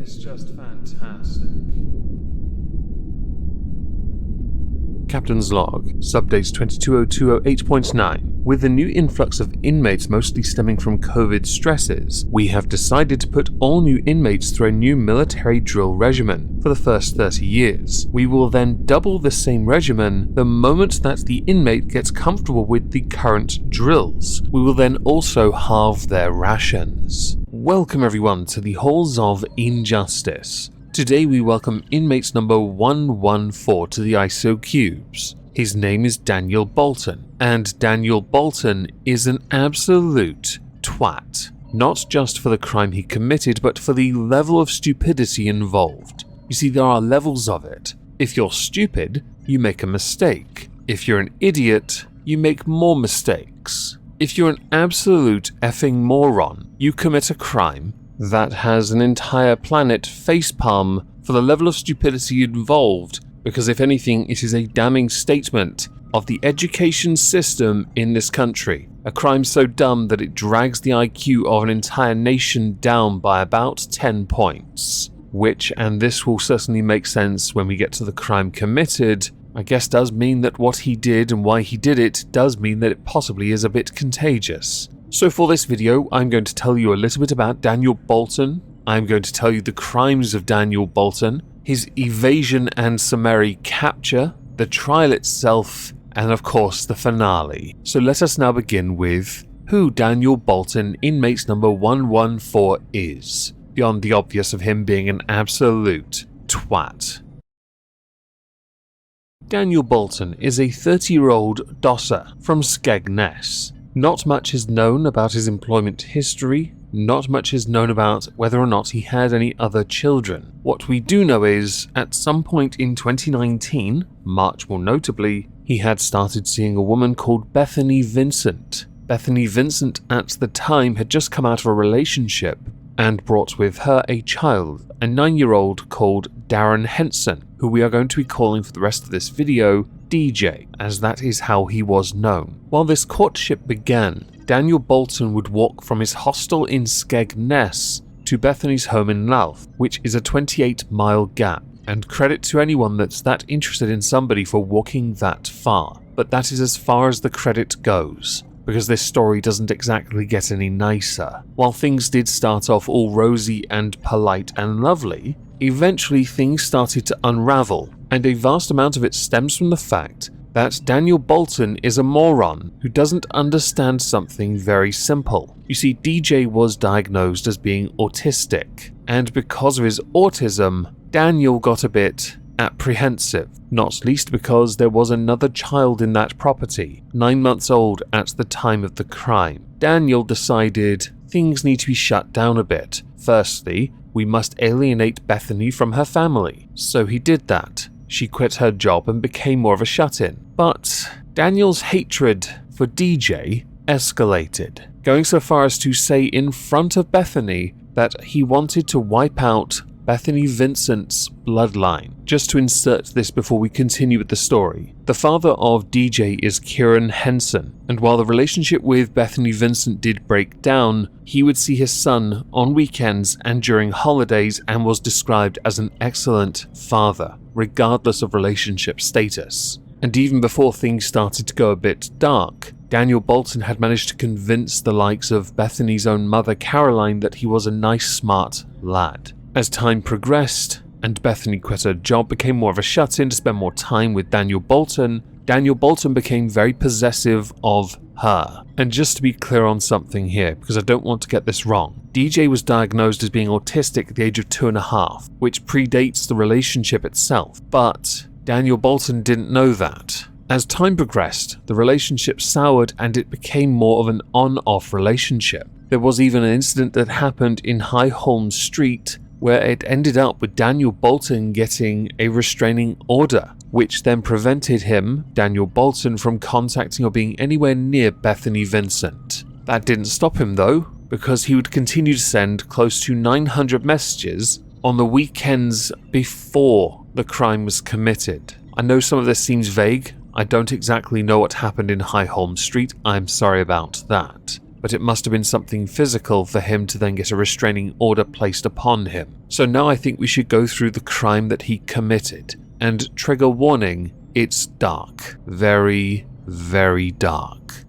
is just fantastic. Captain's log, subdates 220208.9. With the new influx of inmates mostly stemming from COVID stresses, we have decided to put all new inmates through a new military drill regimen for the first 30 years. We will then double the same regimen the moment that the inmate gets comfortable with the current drills. We will then also halve their rations. Welcome everyone to the Halls of Injustice. Today we welcome inmates number 114 to the ISO cubes. His name is Daniel Boulton, and Daniel Boulton is an absolute twat. Not just for the crime he committed, but for the level of stupidity involved. You see, there are levels of it. If you're stupid, you make a mistake. If you're an idiot, you make more mistakes. If you're an absolute effing moron, you commit a crime that has an entire planet facepalm for the level of stupidity involved, because if anything, it is a damning statement of the education system in this country. A crime so dumb that it drags the IQ of an entire nation down by about 10 points. Which, and this will certainly make sense when we get to the crime committed, I guess does mean that what he did and why he did it does mean that it possibly is a bit contagious. So for this video, I'm going to tell you a little bit about Daniel Boulton. I'm going to tell you the crimes of Daniel Boulton, his evasion and summary capture, the trial itself, and of course the finale. So let us now begin with who Daniel Boulton, inmates number 114, is, beyond the obvious of him being an absolute twat. Daniel Boulton is a 30-year-old dosser from Skegness. Not much is known about his employment history, not much is known about whether or not he had any other children. What we do know is, at some point in 2019, March more notably, he had started seeing a woman called Bethany Vincent. Bethany Vincent at the time had just come out of a relationship and brought with her a child, a 9-year-old called Darren Henson, who we are going to be calling for the rest of this video DJ, as that is how he was known. While this courtship began, Daniel Boulton would walk from his hostel in Skegness to Bethany's home in Louth, which is a 28-mile gap, and credit to anyone that's that interested in somebody for walking that far. But that is as far as the credit goes, because this story doesn't exactly get any nicer. While things did start off all rosy and polite and lovely, eventually things started to unravel, and a vast amount of it stems from the fact that Daniel Boulton is a moron who doesn't understand something very simple. You see, DJ was diagnosed as being autistic, and because of his autism, Daniel got a bit apprehensive, not least because there was another child in that property, 9 months old at the time of the crime. Daniel decided things need to be shut down a bit. Firstly, we must alienate Bethany from her family. So he did that. She quit her job and became more of a shut-in. But Daniel's hatred for DJ escalated, going so far as to say in front of Bethany that he wanted to wipe out Bethany Vincent's bloodline. Just to insert this before we continue with the story, the father of DJ is Kieran Henson, and while the relationship with Bethany Vincent did break down, he would see his son on weekends and during holidays and was described as an excellent father, regardless of relationship status. And even before things started to go a bit dark, Daniel Boulton had managed to convince the likes of Bethany's own mother Caroline that he was a nice, smart lad. As time progressed, and Bethany quit her job, became more of a shut-in to spend more time with Daniel Boulton became very possessive of her. And just to be clear on something here, because I don't want to get this wrong, DJ was diagnosed as being autistic at the age of 2.5, which predates the relationship itself, but Daniel Boulton didn't know that. As time progressed, the relationship soured and it became more of an on-off relationship. There was even an incident that happened in High Holmes Street where it ended up with Daniel Boulton getting a restraining order, which then prevented him, Daniel Boulton, from contacting or being anywhere near Bethany Vincent. That didn't stop him though, because he would continue to send close to 900 messages on the weekends before the crime was committed. I know some of this seems vague. I don't exactly know what happened in High Holmes Street. I'm sorry about that. but it must have been something physical for him to then get a restraining order placed upon him. So now I think we should go through the crime that he committed. And trigger warning, it's dark. Very, very dark.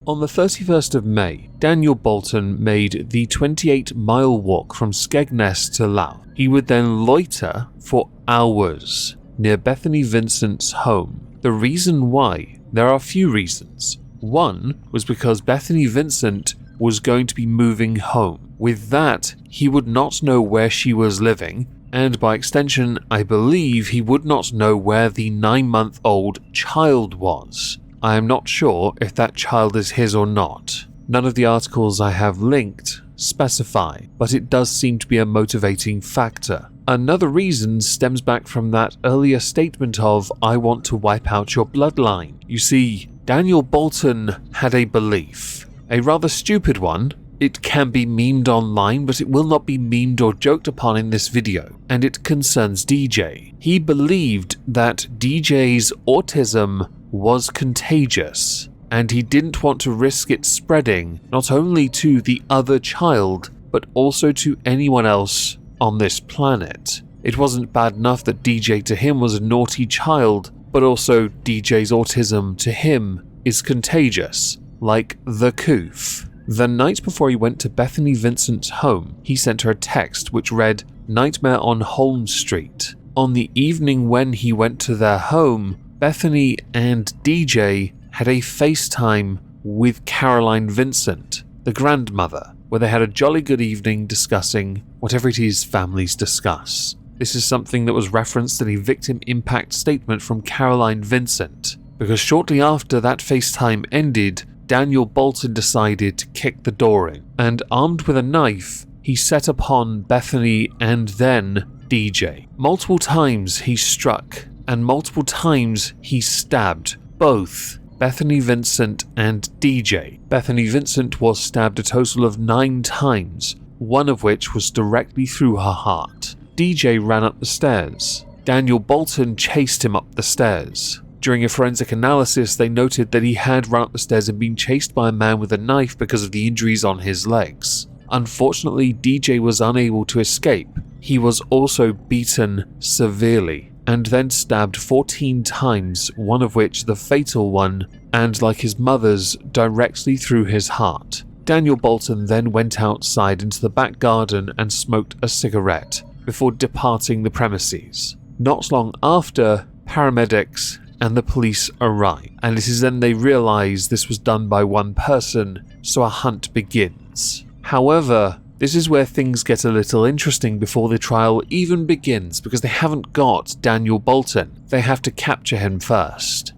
On the 31st of May, Daniel Boulton made the 28-mile walk from Skegness to Louth. He would then loiter for hours near Bethany Vincent's home. The reason why? There are a few reasons. One was because Bethany Vincent was going to be moving home. With that, he would not know where she was living, and by extension, I believe he would not know where the 9-month-old child was. I am not sure if that child is his or not. None of the articles I have linked specify, but it does seem to be a motivating factor. Another reason stems back from that earlier statement of, I want to wipe out your bloodline. You see, Daniel Boulton had a belief, a rather stupid one. It can be memed online, but it will not be memed or joked upon in this video, and it concerns DJ. He believed that DJ's autism was contagious, and he didn't want to risk it spreading not only to the other child, but also to anyone else on this planet. It wasn't bad enough that DJ to him was a naughty child, but also DJ's autism to him is contagious, like the coof. The night before he went to Bethany Vincent's home, he sent her a text which read, "Nightmare on Holmes Street." On the evening when he went to their home, Bethany and DJ had a FaceTime with Caroline Vincent, the grandmother, where they had a jolly good evening discussing whatever it is families discuss. This is something that was referenced in a victim impact statement from Caroline Vincent, because shortly after that FaceTime ended, Daniel Boulton decided to kick the door in, and armed with a knife, he set upon Bethany and then DJ. Multiple times he struck, and multiple times he stabbed both Bethany Vincent and DJ. Bethany Vincent was stabbed a total of 9 times, one of which was directly through her heart. DJ ran up the stairs. Daniel Boulton chased him up the stairs. During a forensic analysis, they noted that he had run up the stairs and been chased by a man with a knife because of the injuries on his legs. Unfortunately, DJ was unable to escape. He was also beaten severely, and then stabbed 14 times, one of which the fatal one, and like his mother's, directly through his heart. Daniel Boulton then went outside into the back garden and smoked a cigarette before departing the premises. Not long after, paramedics and the police arrive, and it is then they realise this was done by one person, so a hunt begins. However, this is where things get a little interesting before the trial even begins, because they haven't got Daniel Boulton. They have to capture him first.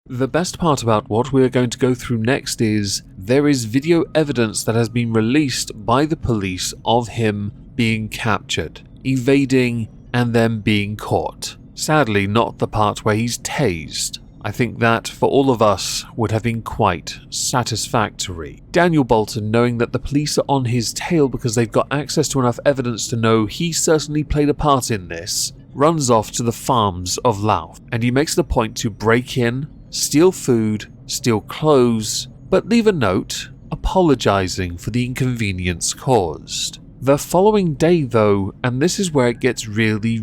The best part about what we are going to go through next is there is video evidence that has been released by the police of him being captured, evading, and then being caught. Sadly, not the part where he's tased. I think that, for all of us, would have been quite satisfactory. Daniel Boulton, knowing that the police are on his tail because they've got access to enough evidence to know he certainly played a part in this, runs off to the farms of Louth, and he makes the point to break in, steal food, steal clothes, but leave a note apologizing for the inconvenience caused. The following day though, and this is where it gets really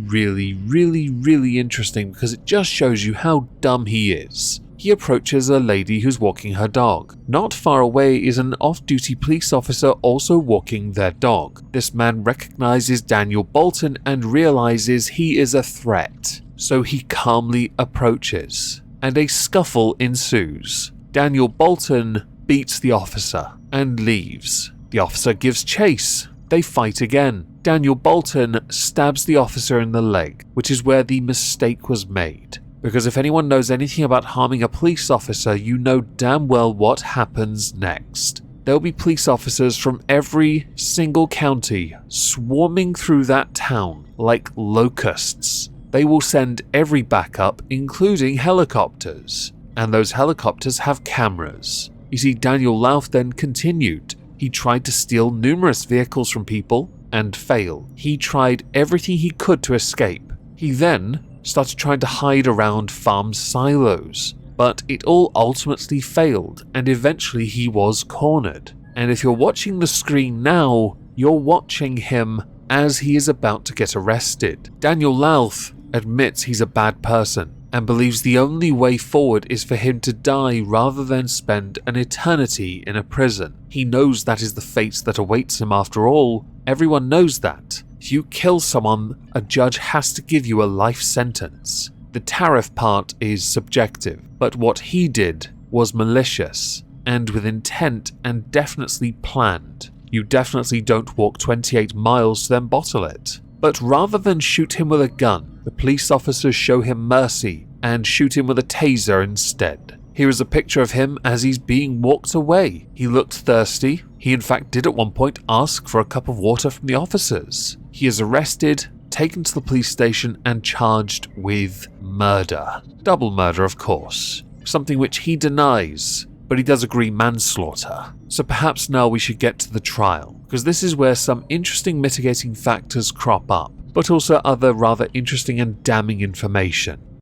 interesting because it just shows you how dumb he is. He approaches a lady who's walking her dog. Not far away is an off-duty police officer also walking their dog. This man recognizes Daniel Boulton and realizes he is a threat, so he calmly approaches, and a scuffle ensues. Daniel Boulton beats the officer and leaves. The officer gives chase. They fight again. Daniel Boulton stabs the officer in the leg, which is where the mistake was made. Because if anyone knows anything about harming a police officer, you know damn well what happens next. There'll be police officers from every single county swarming through that town like locusts. They will send every backup, including helicopters. And those helicopters have cameras. You see, Daniel Louth then continued. He tried to steal numerous vehicles from people and fail. He tried everything he could to escape. He then started trying to hide around farm silos, but it all ultimately failed, and eventually he was cornered. And if you're watching the screen now, you're watching him as he is about to get arrested. Daniel Louth admits he's a bad person and believes the only way forward is for him to die rather than spend an eternity in a prison. He knows that is the fate that awaits him after all. Everyone knows that. If you kill someone, a judge has to give you a life sentence. The tariff part is subjective, but what he did was malicious and with intent and definitely planned. You definitely don't walk 28 miles to then bottle it. But rather than shoot him with a gun, the police officers show him mercy and shoot him with a taser instead. Here is a picture of him as he's being walked away. He looked thirsty. He in fact did at one point ask for a cup of water from the officers. He is arrested, taken to the police station and charged with murder. Double murder, of course. Something which he denies, but he does agree manslaughter. So perhaps now we should get to the trial, because this is where some interesting mitigating factors crop up, but also other rather interesting and damning information.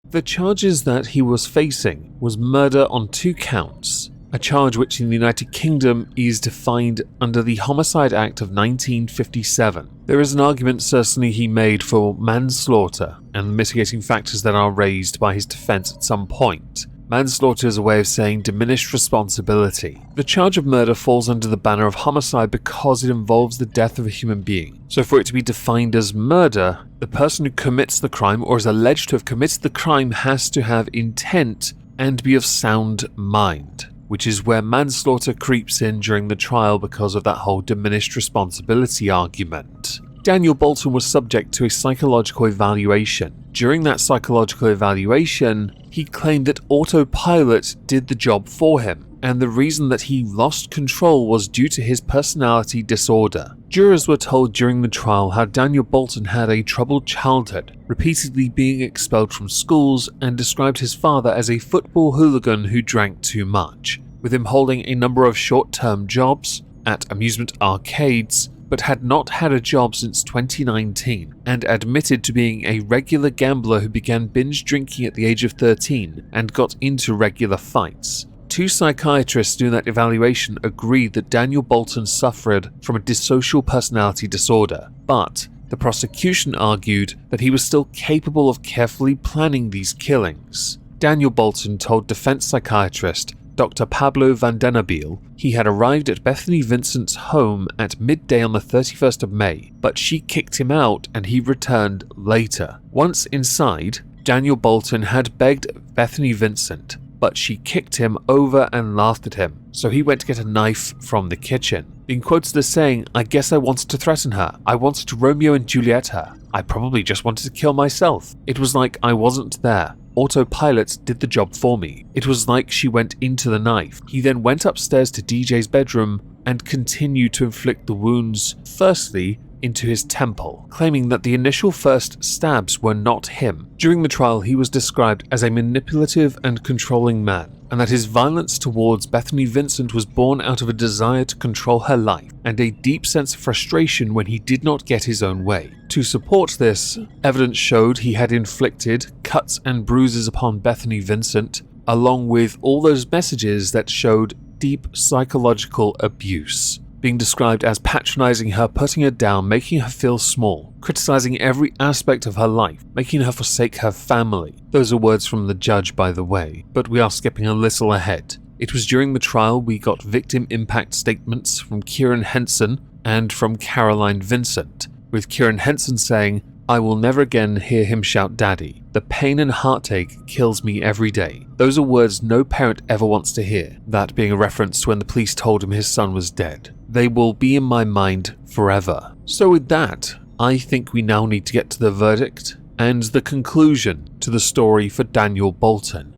The charges that he was facing was murder on 2 counts, a charge which in the United Kingdom is defined under the Homicide Act of 1957. There is an argument certainly he made for manslaughter and the mitigating factors that are raised by his defense at some point. Manslaughter is a way of saying diminished responsibility. The charge of murder falls under the banner of homicide because it involves the death of a human being. So for it to be defined as murder, the person who commits the crime or is alleged to have committed the crime has to have intent and be of sound mind, which is where manslaughter creeps in during the trial because of that whole diminished responsibility argument. Daniel Boulton was subject to a psychological evaluation. During that psychological evaluation, he claimed that autopilot did the job for him, and the reason that he lost control was due to his personality disorder. Jurors were told during the trial how Daniel Boulton had a troubled childhood, repeatedly being expelled from schools, and described his father as a football hooligan who drank too much, with him holding a number of short-term jobs at amusement arcades, but had not had a job since 2019, and admitted to being a regular gambler who began binge drinking at the age of 13 and got into regular fights. 2 psychiatrists doing that evaluation agreed that Daniel Boulton suffered from a dissocial personality disorder, but the prosecution argued that he was still capable of carefully planning these killings. Daniel Boulton told defense psychiatrist Dr. Pablo Vandenabile he had arrived at Bethany Vincent's home at midday on the 31st of May, but she kicked him out and he returned later. Once inside, Daniel Boulton had begged Bethany Vincent, but she kicked him over and laughed at him, so he went to get a knife from the kitchen. Being quoted as saying, "I guess I wanted to threaten her. I wanted to Romeo and Juliet her. I probably just wanted to kill myself. It was like I wasn't there. Autopilot did the job for me. It was like she went into the knife." He then went upstairs to DJ's bedroom and continued to inflict the wounds, firstly into his temple, claiming that the initial first stabs were not him. During the trial, he was described as a manipulative and controlling man, and that his violence towards Bethany Vincent was born out of a desire to control her life and a deep sense of frustration when he did not get his own way. To support this, evidence showed he had inflicted cuts and bruises upon Bethany Vincent, along with all those messages that showed deep psychological abuse, being described as patronizing her, putting her down, making her feel small, criticizing every aspect of her life, making her forsake her family. Those are words from the judge, by the way, but we are skipping a little ahead. It was during the trial we got victim impact statements from Kieran Henson and from Caroline Vincent, with Kieran Henson saying, "I will never again hear him shout daddy. The pain and heartache kills me every day." Those are words no parent ever wants to hear, that being a reference to when the police told him his son was dead. They will be in my mind forever. So with that, I think we now need to get to the verdict and the conclusion to the story for Daniel Boulton.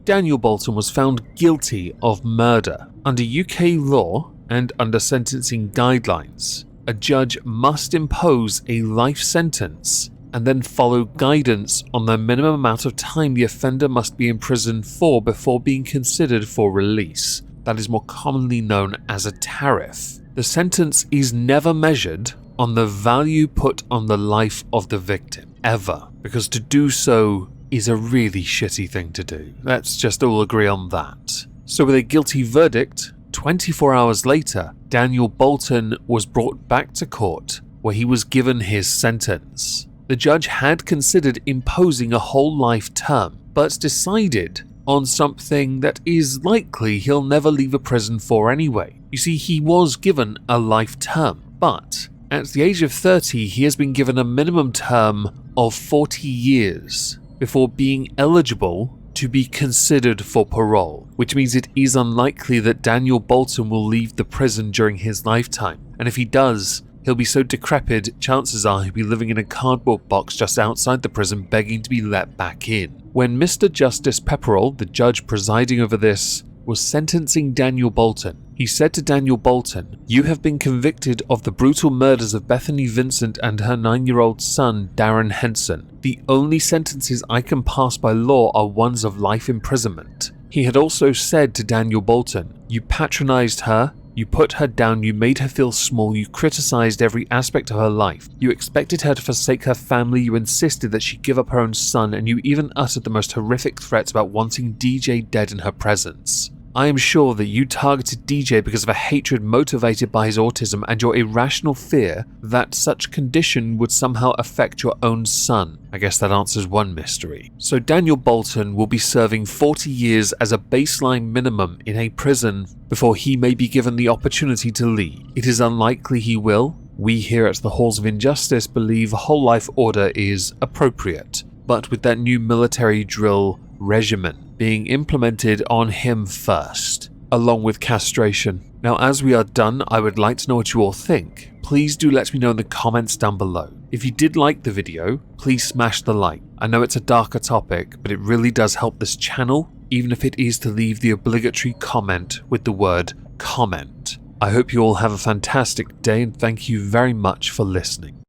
Daniel Boulton was found guilty of murder. Under UK law and under sentencing guidelines, a judge must impose a life sentence and then follow guidance on the minimum amount of time the offender must be in prison for before being considered for release. That is more commonly known as a tariff. The sentence is never measured on the value put on the life of the victim, ever. because to do so is a really shitty thing to do. Let's just all agree on that. So with a guilty verdict, 24 hours later, Daniel Boulton was brought back to court, where he was given his sentence. The judge had considered imposing a whole life term, but decided on something that is likely he'll never leave a prison for anyway. You see, he was given a life term, but at the age of 30, he has been given a minimum term of 40 years before being eligible to be considered for parole, which means it is unlikely that Daniel Boulton will leave the prison during his lifetime. And if he does, he'll be so decrepit, chances are he'll be living in a cardboard box just outside the prison begging to be let back in. When Mr. Justice Pepperell, the judge presiding over this, was sentencing Daniel Boulton, he said to Daniel Boulton, "You have been convicted of the brutal murders of Bethany Vincent and her 9-year-old son, Darren Henson. The only sentences I can pass by law are ones of life imprisonment." He had also said to Daniel Boulton, "You patronized her, you put her down, you made her feel small, you criticized every aspect of her life. You expected her to forsake her family, you insisted that she give up her own son, and you even uttered the most horrific threats about wanting DJ dead in her presence. I am sure that you targeted DJ because of a hatred motivated by his autism and your irrational fear that such condition would somehow affect your own son." I guess that answers one mystery. So Daniel Boulton will be serving 40 years as a baseline minimum in a prison before he may be given the opportunity to leave. It is unlikely he will. We here at the Halls of Injustice believe a whole life order is appropriate, but with that new military drill regimen being implemented on him first, along with castration. Now, as we are done, I would like to know what you all think. Please do let me know in the comments down below. If you did like the video, please smash the like. I know it's a darker topic, but it really does help this channel, even if it is to leave the obligatory comment with the word comment. I hope you all have a fantastic day and thank you very much for listening.